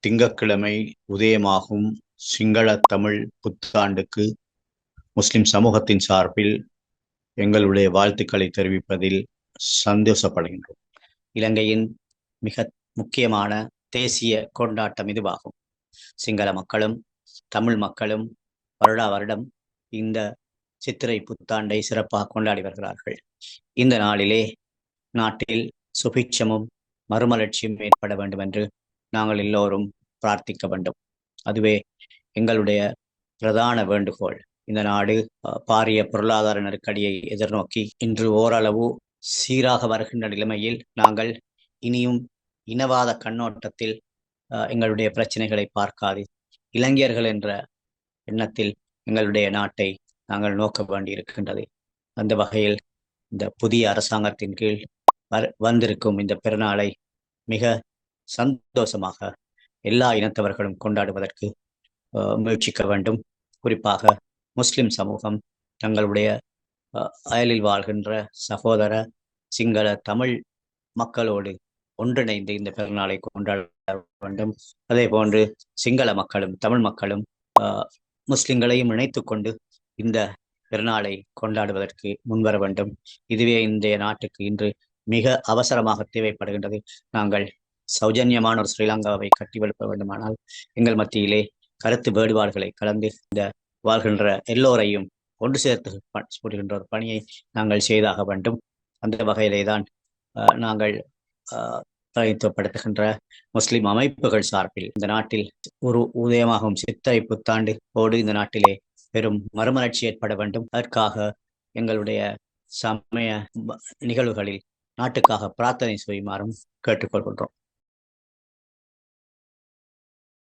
திங்கட்கிழமை உதயமாகும் சிங்கள தமிழ் புத்தாண்டுக்கு முஸ்லிம் சமூகத்தின் சார்பில் எங்களுடைய வாழ்த்துக்களை தெரிவிப்பதில் சந்தோஷப்படுகின்றோம். இலங்கையின் மிக முக்கியமான தேசிய கொண்டாட்டம் இதுவாகும். சிங்கள மக்களும் தமிழ் மக்களும் வருடா வருடம் இந்த சித்திரை புத்தாண்டை சிறப்பாக கொண்டாடி வருகிறார்கள். இந்த நாளிலே நாட்டில் சுபிட்சமும் மறுமலர்ச்சியும் ஏற்பட வேண்டும் என்று நாங்கள் எல்லோரும் பிரார்த்திக்க வேண்டும். அதுவே எங்களுடைய பிரதான வேண்டுகோள். இந்த நாடு பாரிய பொருளாதார நெருக்கடியை எதிர்நோக்கி இன்று ஓரளவு சீராக வருகின்ற நிலைமையில் நாங்கள் இனியும் இனவாத கண்ணோட்டத்தில் எங்களுடைய பிரச்சனைகளை பார்க்காது இளைஞர்கள் என்ற எண்ணத்தில் எங்களுடைய நாட்டை நாங்கள் நோக்க வேண்டியிருக்கின்றது. அந்த வகையில் இந்த புதிய அரசாங்கத்தின் கீழ் வந்திருக்கும் இந்த பெருநாளை மிக சந்தோஷமாக எல்லா இனத்தவர்களும் கொண்டாடுவதற்கு முயற்சிக்க வேண்டும். குறிப்பாக முஸ்லிம் சமூகம் தங்களுடைய அயலில் வாழ்கின்ற சகோதர சிங்கள தமிழ் மக்களோடு ஒன்றிணைந்து இந்த பெருநாளை கொண்டாட வேண்டும். அதே போன்று சிங்கள மக்களும் தமிழ் மக்களும் முஸ்லிம்களையும் இணைத்து கொண்டு இந்த பெருநாளை கொண்டாடுவதற்கு முன்வர வேண்டும். இதுவே இன்றைய நாட்டுக்கு இன்று மிக அவசரமாக தேவைப்படுகின்றது. நாங்கள் சௌஜன்யமான ஒரு ஸ்ரீலங்காவை கட்டிவெழுப்ப வேண்டுமானால் எங்கள் மத்தியிலே கருத்து வேறுபாடுகளை கலந்து இந்த வாழ்கின்ற எல்லோரையும் ஒன்று சேர்த்து போடுகின்ற ஒரு பணியை நாங்கள் செய்தாக வேண்டும். அந்த வகையிலே தான் நாங்கள் பிரதித்துவப்படுத்துகின்ற முஸ்லிம் அமைப்புகள் சார்பில் இந்த நாட்டில் ஒரு உதயமாகும் சித்திரை புத்தாண்டோடு இந்த நாட்டிலே பெரும் மறுமலர்ச்சி ஏற்பட வேண்டும். அதற்காக எங்களுடைய சமய நிகழ்வுகளில் நாட்டுக்காக பிரார்த்தனை செய்யுமாறும் கேட்டுக்கொள்கின்றோம்.